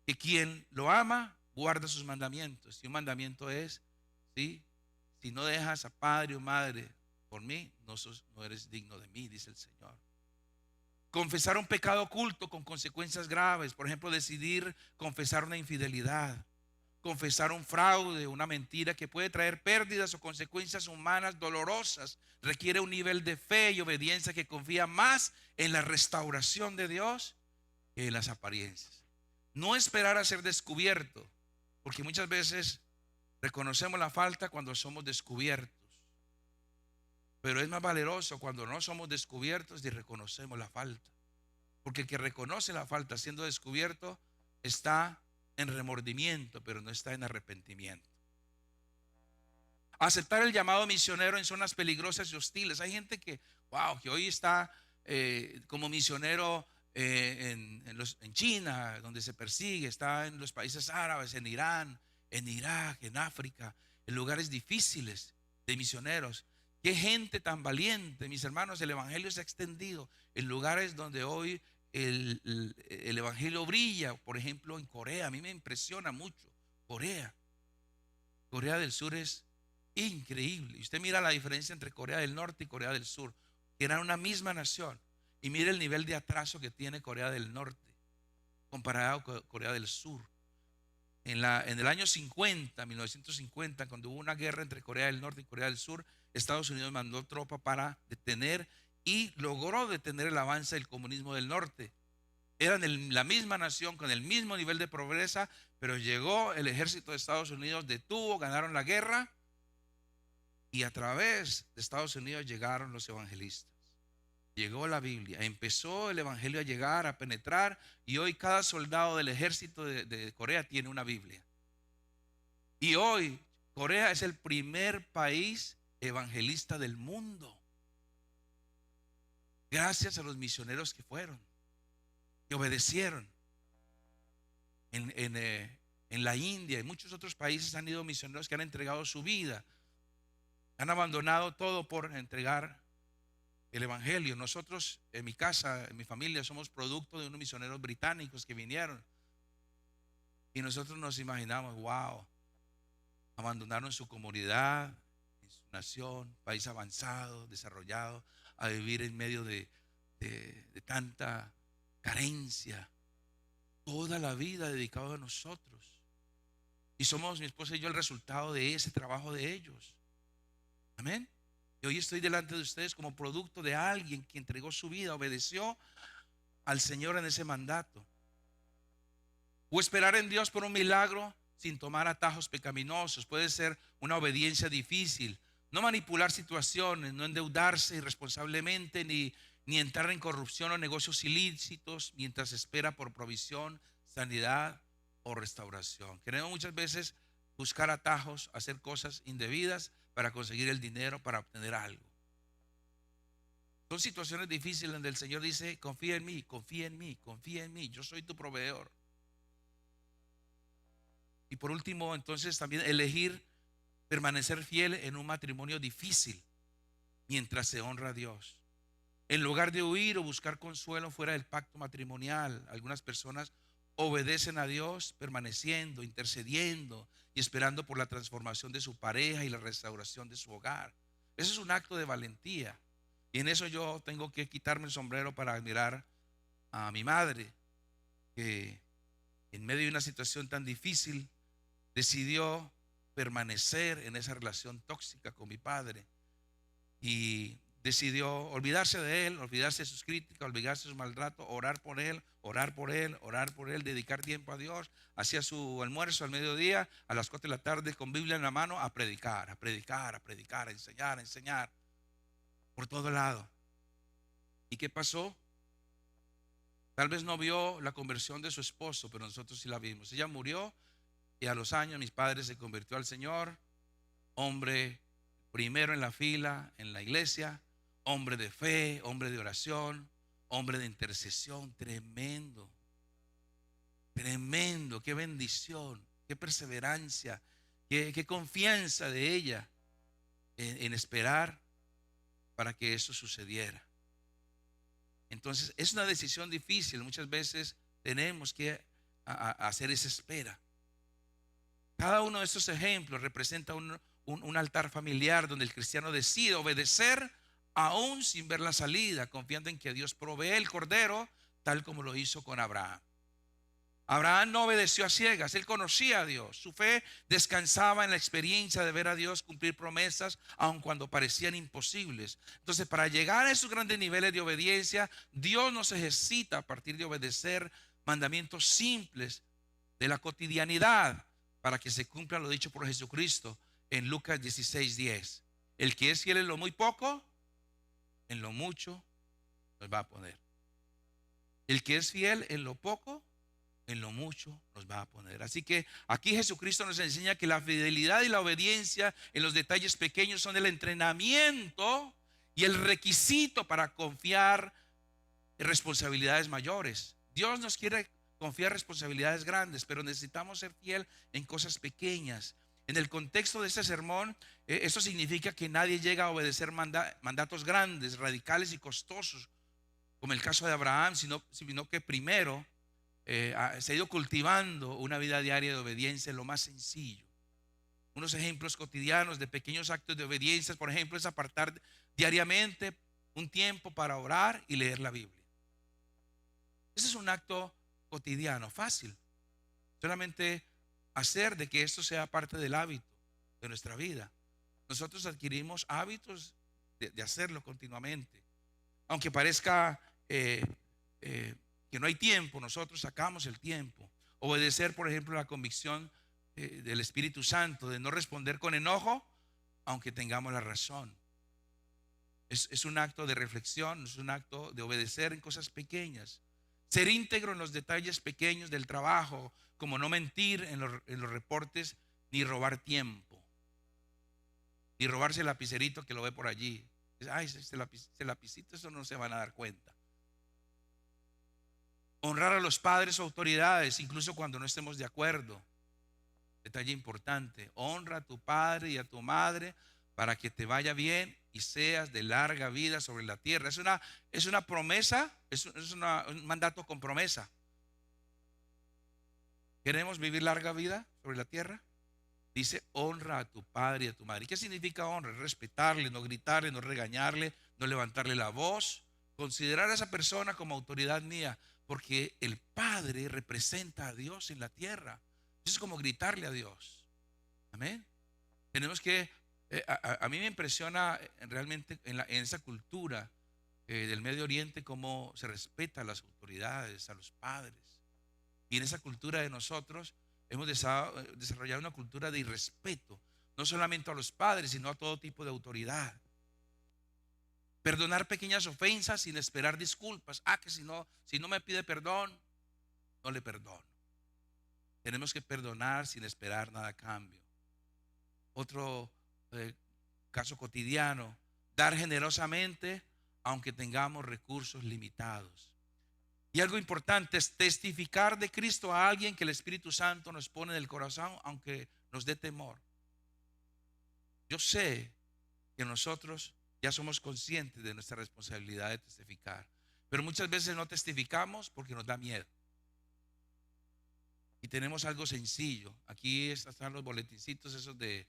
que quien lo ama guarda sus mandamientos, y un mandamiento es, ¿sí?, si no dejas a padre o madre por mí, no eres digno de mí, dice el Señor. Confesar un pecado oculto con consecuencias graves, por ejemplo, decidir confesar una infidelidad, confesar un fraude, una mentira que puede traer pérdidas o consecuencias humanas dolorosas, requiere un nivel de fe y obediencia que confía más en la restauración de Dios que en las apariencias. No esperar a ser descubierto, porque muchas veces reconocemos la falta cuando somos descubiertos, pero es más valeroso cuando no somos descubiertos y reconocemos la falta, porque el que reconoce la falta siendo descubierto está en remordimiento, pero no está en arrepentimiento. Aceptar el llamado misionero en zonas peligrosas y hostiles. Hay gente que hoy está como misionero en China, donde se persigue, está en los países árabes, en Irán, en Irak, en África, en lugares difíciles de misioneros. Qué gente tan valiente, mis hermanos. El evangelio se ha extendido en lugares donde hoy el evangelio brilla. Por ejemplo, en Corea, a mí me impresiona mucho Corea del Sur es increíble. Y usted mira la diferencia entre Corea del Norte y Corea del Sur, que eran una misma nación, y mire el nivel de atraso que tiene Corea del Norte comparado con Corea del Sur. En el año 1950, cuando hubo una guerra entre Corea del Norte y Corea del Sur, Estados Unidos mandó tropa para detener y logró detener el avance del comunismo del norte. Eran la misma nación con el mismo nivel de pobreza, pero llegó el ejército de Estados Unidos, detuvo, ganaron la guerra y a través de Estados Unidos llegaron los evangelistas. Llegó la Biblia, empezó el evangelio a llegar, a penetrar, y hoy cada soldado del ejército de Corea tiene una Biblia. Y hoy Corea es el primer país evangelista del mundo, gracias a los misioneros que fueron, que obedecieron. En la India y muchos otros países han ido misioneros que han entregado su vida, han abandonado todo por entregar el evangelio. Nosotros en mi casa, en mi familia, somos producto de unos misioneros británicos que vinieron y nosotros nos imaginamos, wow, abandonaron su comunidad, en su nación, país avanzado, desarrollado, a vivir en medio de tanta carencia, toda la vida dedicado a nosotros. Y somos, mi esposa y yo, el resultado de ese trabajo de ellos. Amén. Y hoy estoy delante de ustedes como producto de alguien que entregó su vida, obedeció al Señor en ese mandato. O esperar en Dios por un milagro sin tomar atajos pecaminosos. Puede ser una obediencia difícil. No manipular situaciones, no endeudarse irresponsablemente, ni entrar en corrupción o negocios ilícitos mientras espera por provisión, sanidad o restauración. Queremos muchas veces buscar atajos, hacer cosas indebidas para conseguir el dinero, para obtener algo. Son situaciones difíciles donde el Señor dice: confía en mí, confía en mí, confía en mí, yo soy tu proveedor. Y por último, entonces, también elegir permanecer fiel en un matrimonio difícil mientras se honra a Dios. En lugar de huir o buscar consuelo fuera del pacto matrimonial, algunas personas obedecen a Dios permaneciendo, intercediendo y esperando por la transformación de su pareja y la restauración de su hogar. Eso es un acto de valentía. Y en eso yo tengo que quitarme el sombrero para admirar a mi madre, que en medio de una situación tan difícil decidió permanecer en esa relación tóxica con mi padre y decidió olvidarse de él, olvidarse de sus críticas, olvidarse de sus maltratos, orar por él, orar por él, orar por él, dedicar tiempo a Dios. Hacía su almuerzo al mediodía, a las 4 de la tarde, con Biblia en la mano, a predicar, a predicar, a predicar, a enseñar, por todo lado. ¿Y qué pasó? Tal vez no vio la conversión de su esposo, pero nosotros sí la vimos. Ella murió y a los años mis padres se convirtió al Señor, hombre primero en la fila, en la iglesia, hombre de fe, hombre de oración, hombre de intercesión. Tremendo, tremendo, qué bendición, qué perseverancia, qué confianza de ella en esperar para que eso sucediera. Entonces es una decisión difícil. Muchas veces tenemos que hacer esa espera. Cada uno de estos ejemplos representa un altar familiar donde el cristiano decide obedecer aún sin ver la salida, confiando en que Dios provee el cordero, tal como lo hizo con Abraham. Abraham no obedeció a ciegas, él conocía a Dios. Su fe descansaba en la experiencia de ver a Dios cumplir promesas, aun cuando parecían imposibles. Entonces, para llegar a esos grandes niveles de obediencia, Dios nos ejercita a partir de obedecer mandamientos simples de la cotidianidad, para que se cumpla lo dicho por Jesucristo en Lucas 16:10. El que es fiel en lo muy poco, en lo mucho nos va a poner. El que es fiel en lo poco, en lo mucho nos va a poner. Así que aquí Jesucristo nos enseña que la fidelidad y la obediencia en los detalles pequeños son el entrenamiento y el requisito para confiar en responsabilidades mayores. Dios nos quiere confiar responsabilidades grandes, pero necesitamos ser fiel en cosas pequeñas. En el contexto de este sermón, eso significa que nadie llega a obedecer mandatos grandes, radicales y costosos, como el caso de Abraham, sino que primero se ha ido cultivando una vida diaria de obediencia en lo más sencillo. Unos ejemplos cotidianos de pequeños actos de obediencia, por ejemplo, es apartar diariamente un tiempo para orar y leer la Biblia. Ese es un acto cotidiano, fácil. Solamente hacer de que esto sea parte del hábito de nuestra vida. Nosotros adquirimos hábitos de hacerlo continuamente. Aunque parezca que que no hay tiempo, nosotros sacamos el tiempo. Obedecer, por ejemplo, la convicción del Espíritu Santo de no responder con enojo, aunque tengamos la razón. Es un acto de reflexión, es un acto de obedecer en cosas pequeñas. Ser íntegro en los detalles pequeños del trabajo, como no mentir en los reportes, ni robar tiempo, ni robarse el lapicerito que lo ve por allí. Ay, este lapicito, eso no se van a dar cuenta. Honrar a los padres o autoridades, incluso cuando no estemos de acuerdo. Detalle importante: honra a tu padre y a tu madre para que te vaya bien y seas de larga vida sobre la tierra. Es una promesa, un mandato con promesa. ¿Queremos vivir larga vida sobre la tierra? Dice: honra a tu padre y a tu madre. ¿Y qué significa honra? Respetarle, no gritarle, no regañarle, no levantarle la voz. Considerar a esa persona como autoridad mía, porque el Padre representa a Dios en la tierra. Eso es como gritarle a Dios. Amén. Tenemos que, a mí me impresiona realmente en esa cultura del Medio Oriente cómo se respeta a las autoridades, a los padres. Y en esa cultura de nosotros hemos desarrollado una cultura de irrespeto, no solamente a los padres, sino a todo tipo de autoridad. Perdonar pequeñas ofensas sin esperar disculpas. Que si no me pide perdón, no le perdono. Tenemos que perdonar sin esperar nada a cambio. Otro caso cotidiano: dar generosamente aunque tengamos recursos limitados. Y algo importante es testificar de Cristo a alguien que el Espíritu Santo nos pone en el corazón, aunque nos dé temor. Yo sé que nosotros ya somos conscientes de nuestra responsabilidad de testificar, pero muchas veces no testificamos porque nos da miedo. Y tenemos algo sencillo. Aquí están los boletincitos esos de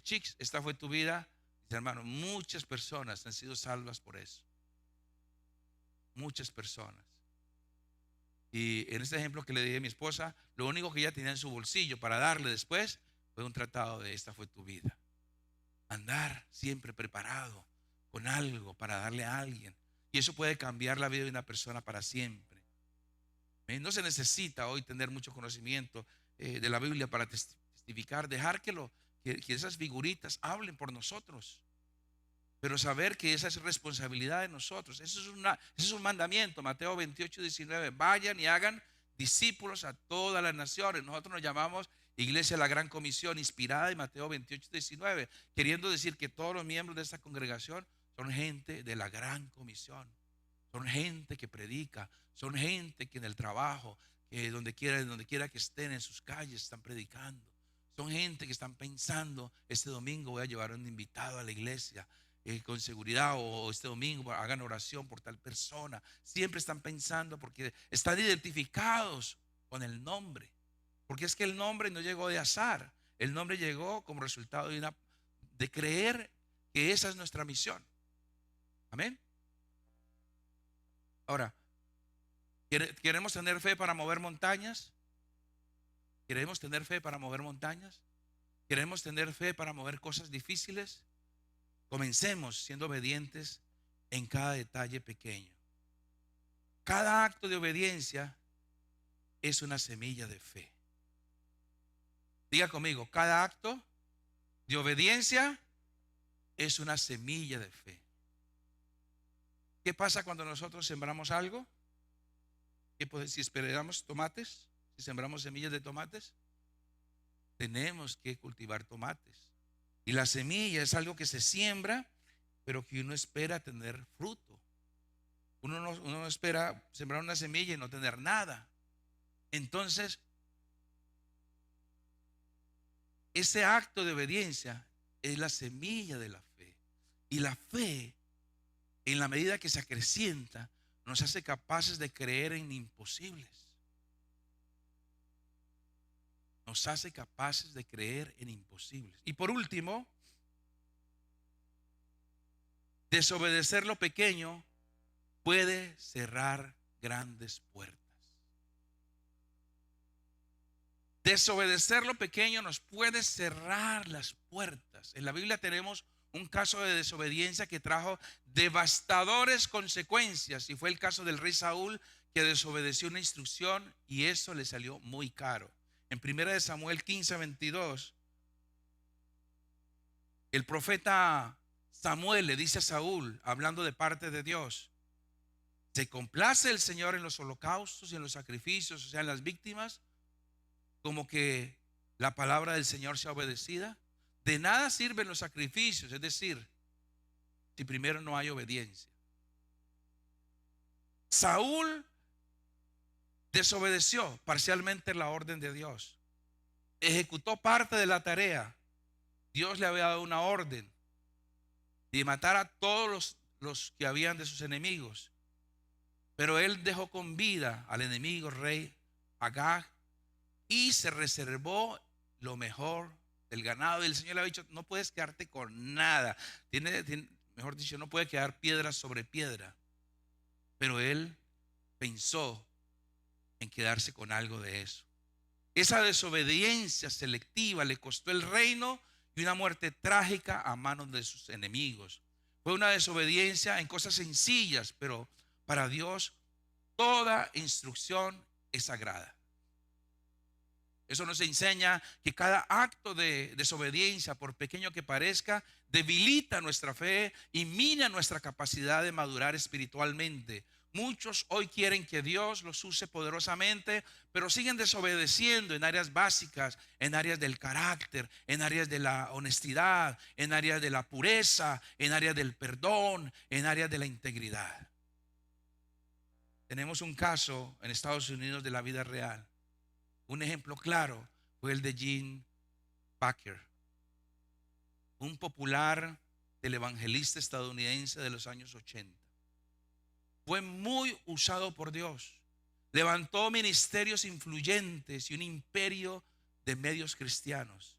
Chicks. Esta fue tu vida. Mis hermanos, muchas personas han sido salvas por eso. Muchas personas. Y en este ejemplo que le di a mi esposa, lo único que ella tenía en su bolsillo para darle después fue un tratado de Esta fue tu vida. Andar siempre preparado con algo para darle a alguien. Y eso puede cambiar la vida de una persona para siempre. No se necesita hoy tener mucho conocimiento de la Biblia para testificar, dejar que esas figuritas hablen por nosotros. Pero saber que esa es responsabilidad de nosotros. Eso es un mandamiento. Mateo 28:19. Vayan y hagan discípulos a todas las naciones. Nosotros nos llamamos Iglesia de la Gran Comisión, inspirada en Mateo 28:19, queriendo decir que todos los miembros de esta congregación son gente de la Gran Comisión. Son gente que predica, son gente que en el trabajo, que donde quiera que estén en sus calles, están predicando. Son gente que están pensando: este domingo voy a llevar a un invitado a la iglesia con seguridad, o este domingo hagan oración por tal persona. Siempre están pensando porque están identificados con el nombre. Porque es que el nombre no llegó de azar. El nombre llegó como resultado de creer que esa es nuestra misión. Amén. Ahora, ¿queremos tener fe para mover montañas? ¿Queremos tener fe para mover montañas? ¿Queremos tener fe para mover cosas difíciles? Comencemos siendo obedientes en cada detalle pequeño. Cada acto de obediencia es una semilla de fe. Diga conmigo: cada acto de obediencia es una semilla de fe. ¿Qué pasa cuando nosotros sembramos algo? Si esperamos tomates, si sembramos semillas de tomates, tenemos que cultivar tomates. Y la semilla es algo que se siembra, pero que uno espera tener fruto. Uno no espera sembrar una semilla y no tener nada. Entonces, ese acto de obediencia es la semilla de la fe. Y la fe, en la medida que se acrecienta, nos hace capaces de creer en imposibles. Nos hace capaces de creer en imposibles. Y por último, desobedecer lo pequeño puede cerrar grandes puertas. Desobedecer lo pequeño nos puede cerrar las puertas. En la Biblia tenemos un caso de desobediencia que trajo devastadoras consecuencias, y fue el caso del rey Saúl, que desobedeció una instrucción y eso le salió muy caro. En 1 Samuel 15:22, el profeta Samuel le dice a Saúl, hablando de parte de Dios: ¿se complace el Señor en los holocaustos y en los sacrificios, o sea, en las víctimas, como que la palabra del Señor sea obedecida? De nada sirven los sacrificios, es decir, si primero no hay obediencia. Saúl desobedeció parcialmente la orden de Dios, ejecutó parte de la tarea. Dios le había dado una orden de matar a todos los que habían de sus enemigos, pero él dejó con vida al enemigo rey Agag y se reservó lo mejor del ganado. Y el Señor le ha dicho: no puedes quedarte con nada. Mejor dicho, no puede quedar piedra sobre piedra. Pero él pensó en quedarse con algo de eso. Esa desobediencia selectiva le costó el reino y una muerte trágica a manos de sus enemigos. Fue una desobediencia en cosas sencillas, pero para Dios toda instrucción es sagrada. Eso nos enseña que cada acto de desobediencia, por pequeño que parezca, debilita nuestra fe y mina nuestra capacidad de madurar espiritualmente. Muchos hoy quieren que Dios los use poderosamente, pero siguen desobedeciendo en áreas básicas, en áreas del carácter, en áreas de la honestidad, en áreas de la pureza, en áreas del perdón, en áreas de la integridad. Tenemos un caso en Estados Unidos de la vida real. Un ejemplo claro fue el de Gene Packer, un popular televangelista estadounidense de los años 80. Fue muy usado por Dios. Levantó ministerios influyentes y un imperio de medios cristianos.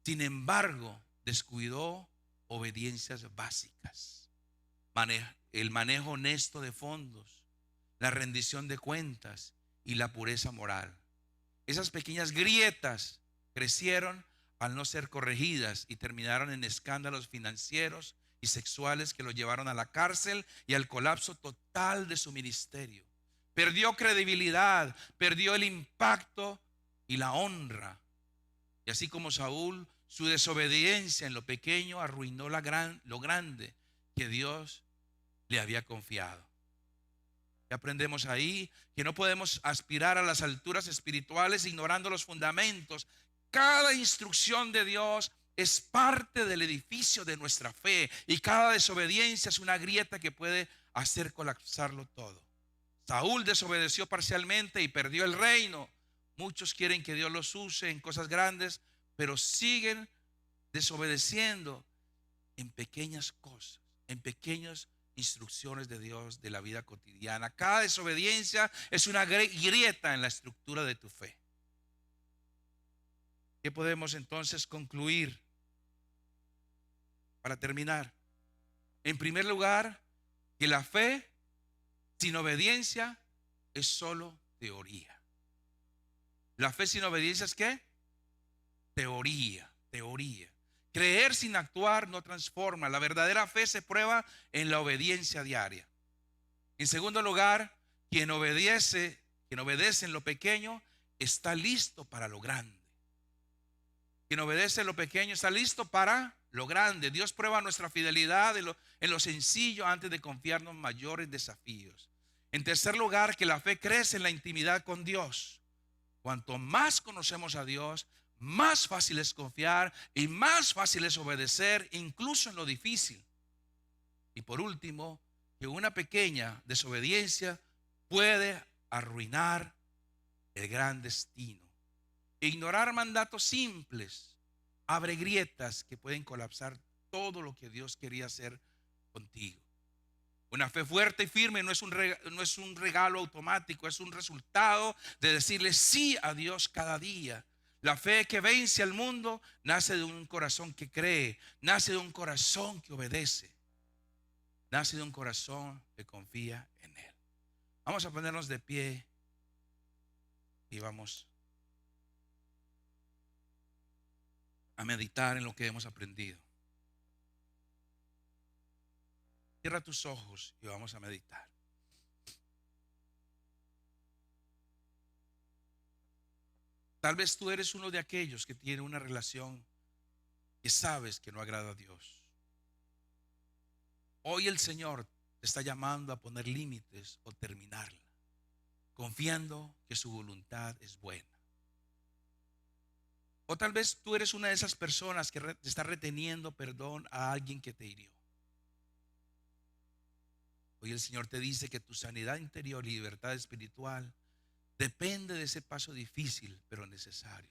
Sin embargo, descuidó obediencias básicas, el manejo honesto de fondos, la rendición de cuentas y la pureza moral. Esas pequeñas grietas crecieron al no ser corregidas y terminaron en escándalos financieros y sexuales que lo llevaron a la cárcel y al colapso total de su ministerio. Perdió credibilidad, perdió el impacto y la honra. Y así como Saúl, su desobediencia en lo pequeño arruinó lo grande que Dios le había confiado. Y aprendemos ahí que no podemos aspirar a las alturas espirituales ignorando los fundamentos. Cada instrucción de Dios es parte del edificio de nuestra fe y cada desobediencia es una grieta que puede hacer colapsarlo todo. Saúl desobedeció parcialmente y perdió el reino. Muchos quieren que Dios los use en cosas grandes, pero siguen desobedeciendo en pequeñas cosas, en pequeños instrucciones de Dios de la vida cotidiana. Cada desobediencia es una grieta en la estructura de tu fe. ¿Qué podemos entonces concluir para terminar? En primer lugar, que la fe sin obediencia es solo teoría. La fe sin obediencia es ¿qué? Teoría. Creer sin actuar no transforma. La verdadera fe se prueba en la obediencia diaria. En segundo lugar, quien obedece en lo pequeño está listo para lo grande. Quien obedece en lo pequeño está listo para lo grande. Dios prueba nuestra fidelidad en lo sencillo antes de confiarnos en mayores desafíos. En tercer lugar, que la fe crece en la intimidad con Dios. Cuanto más conocemos a Dios, más fácil es confiar y más fácil es obedecer, incluso en lo difícil. Y por último, que una pequeña desobediencia puede arruinar el gran destino. Ignorar mandatos simples abre grietas que pueden colapsar todo lo que Dios quería hacer contigo. Una fe fuerte y firme no es un regalo automático, es un resultado de decirle sí a Dios cada día. La fe que vence al mundo nace de un corazón que cree, nace de un corazón que obedece, nace de un corazón que confía en Él. Vamos a ponernos de pie y vamos a meditar en lo que hemos aprendido. Cierra tus ojos y vamos a meditar. Tal vez tú eres uno de aquellos que tiene una relación que sabes que no agrada a Dios. Hoy el Señor te está llamando a poner límites o terminarla, confiando que su voluntad es buena. O tal vez tú eres una de esas personas que te está reteniendo perdón a alguien que te hirió. Hoy el Señor te dice que tu sanidad interior y libertad espiritual depende de ese paso difícil pero necesario.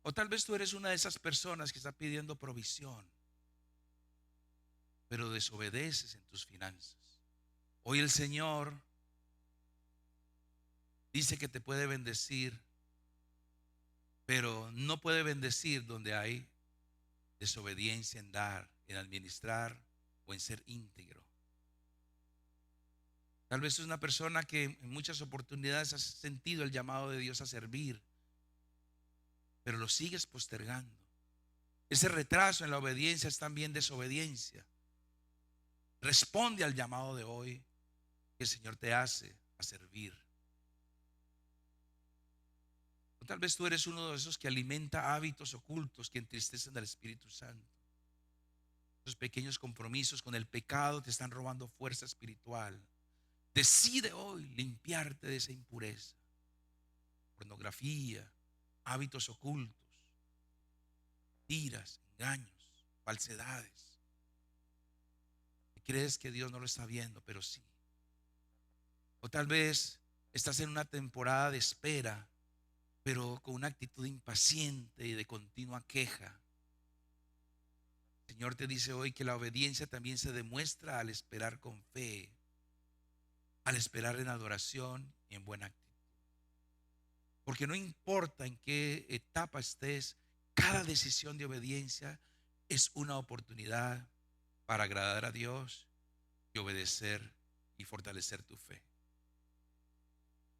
O tal vez tú eres una de esas personas que está pidiendo provisión, pero desobedeces en tus finanzas. Hoy el Señor dice que te puede bendecir, pero no puede bendecir donde hay desobediencia en dar, en administrar o en ser íntegro. Tal vez es una persona que en muchas oportunidades has sentido el llamado de Dios a servir, pero lo sigues postergando. Ese retraso en la obediencia es también desobediencia. Responde al llamado de hoy que el Señor te hace a servir. O tal vez tú eres uno de esos que alimenta hábitos ocultos que entristecen al Espíritu Santo. Esos pequeños compromisos con el pecado te están robando fuerza espiritual. Decide hoy limpiarte de esa impureza, pornografía, hábitos ocultos, mentiras, engaños, falsedades. Crees que Dios no lo está viendo, pero sí. O tal vez estás en una temporada de espera, pero con una actitud impaciente y de continua queja. El Señor te dice hoy que la obediencia también se demuestra al esperar con fe, al esperar en adoración y en buena actitud. Porque no importa en qué etapa estés, cada decisión de obediencia es una oportunidad para agradar a Dios y obedecer y fortalecer tu fe.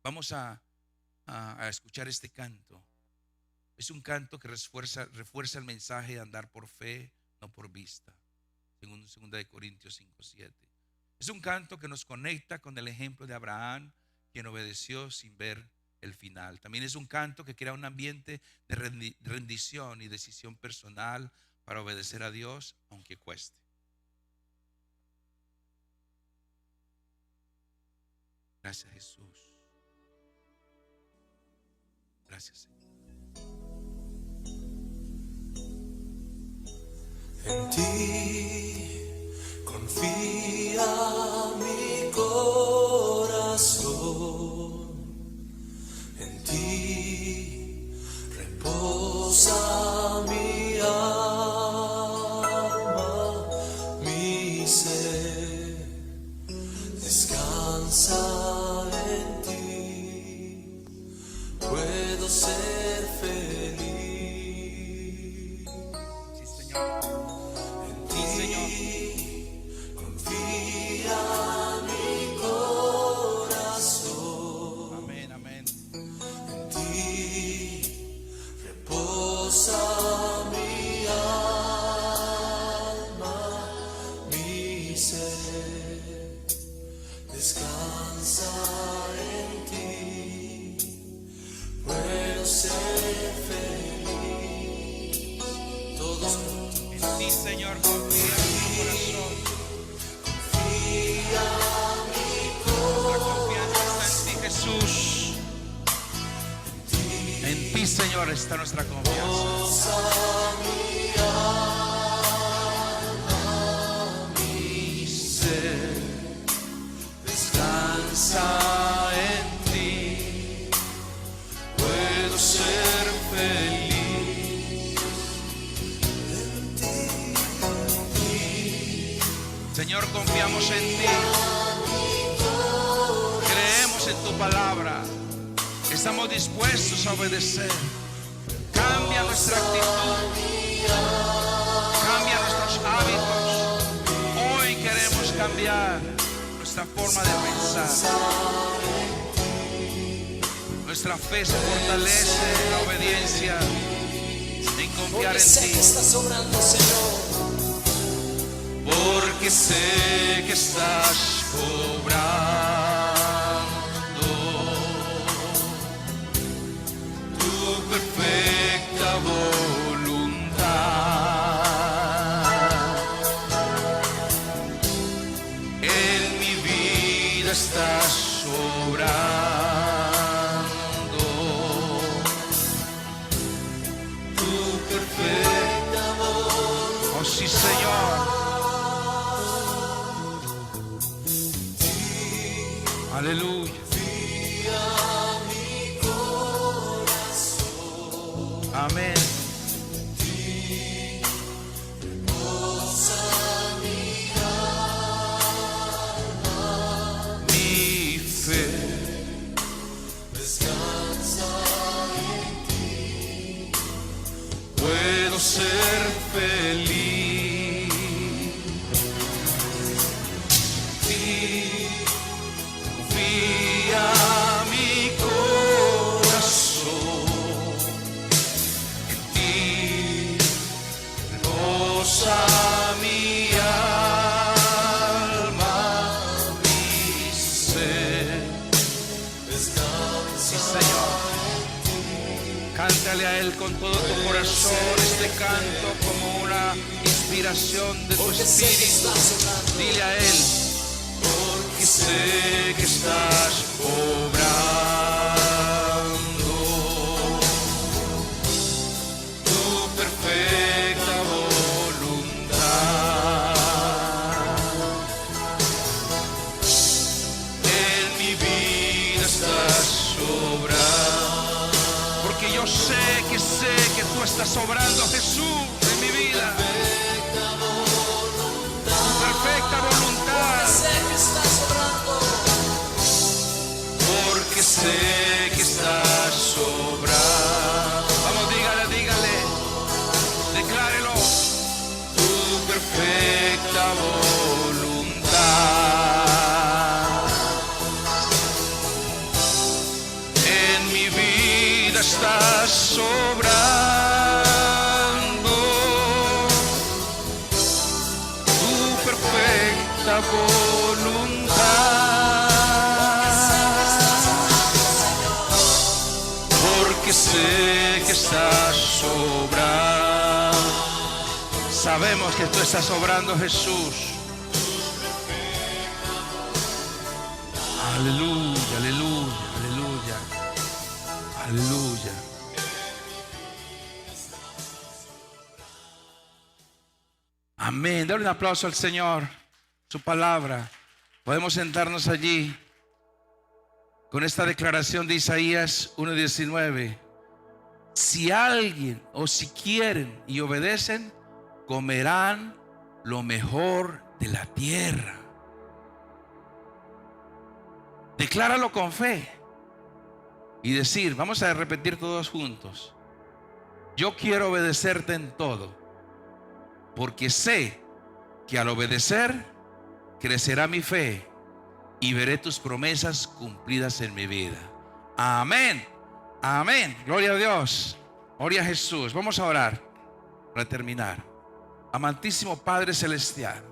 Vamos a escuchar este canto. Es un canto que refuerza el mensaje de andar por fe, no por vista, según 2 Corintios 5:7. Es un canto que nos conecta con el ejemplo de Abraham, quien obedeció sin ver el final. También es un canto que crea un ambiente de rendición y decisión personal para obedecer a Dios, aunque cueste. Gracias, Jesús. Gracias, Señor. En ti confía mi corazón, en ti reposa mi alma, mi ser descansa en ti, puedo ser feliz. Sí, Señor. Sí, Señor. Confía mi corazón. Amén, amén. En ti reposa mi alma, mi ser descansa en ti, puedo ser feliz. Todos En ti, Señor, confía mi corazón. confía mi La confianza está en ti, Jesús. En ti, Señor, está nuestra confianza. corazón, mi alma, mi ser descansa en ti, puedo ser feliz. Señor, confiamos en ti. Creemos en tu palabra. Estamos dispuestos a obedecer. Cambia nuestra actitud. Cambia nuestros hábitos. Hoy queremos cambiar nuestra forma de pensar. Nuestra fe se fortalece en la obediencia, en confiar en Sé que ti. estás obrando, Señor, Porque sé que estás obrando. estás obrando. Tu perfecta voz. Oh sí, Señor. Aleluya. Amén. Mi fe descansa en ti. Puedo ser feliz. Confía mi corazón en ti. Reposa mi alma, mi ser. Descansa. Sí, Señor. Cántale a Él con todo tu corazón este canto como una inspiración de tu espíritu. Dile a Él. Porque sé que estás obrando tu perfecta voluntad. En mi vida estás obrando. Porque yo sé que tú estás obrando, Jesús, en mi vida. Tu perfecta voluntad. Porque sé que estás obrando. Vamos, dígale. Declárelo. Tu perfecta voluntad. En mi vida estás obrando. Tu perfecta voluntad. Porque sé que estás obrando. Sabemos que tú estás obrando, Jesús. Aleluya, aleluya, aleluya. Aleluya. Amén. Dale un aplauso al Señor. Su palabra. Podemos sentarnos allí con esta declaración de Isaías 1:19. Si alguien o si quieren y obedecen, comerán lo mejor de la tierra. Decláralo con fe y decir, vamos a repetir todos juntos: yo quiero obedecerte en todo, porque sé que al obedecer crecerá mi fe y veré tus promesas cumplidas en mi vida. Amén. Amén. Gloria a Dios. Gloria a Jesús. Vamos a orar para terminar. Amantísimo Padre Celestial,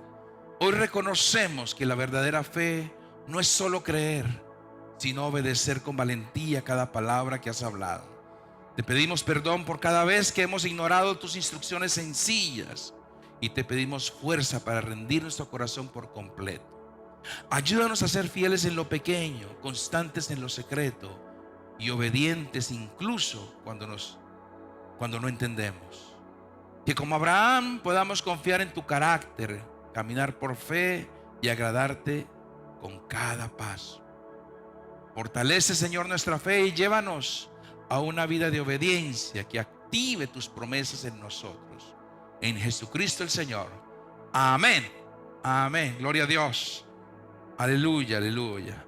hoy reconocemos que la verdadera fe no es solo creer, sino obedecer con valentía cada palabra que has hablado. Te pedimos perdón por cada vez que hemos ignorado tus instrucciones sencillas y te pedimos fuerza para rendir nuestro corazón por completo. Ayúdanos a ser fieles en lo pequeño, constantes en lo secreto y obedientes incluso cuando no entendemos. Que como Abraham podamos confiar en tu carácter, caminar por fe y agradarte con cada paso. Fortalece, Señor, nuestra fe y llévanos a una vida de obediencia que active tus promesas en nosotros. En Jesucristo el Señor. Amén. Amén. Gloria a Dios. Aleluya, aleluya.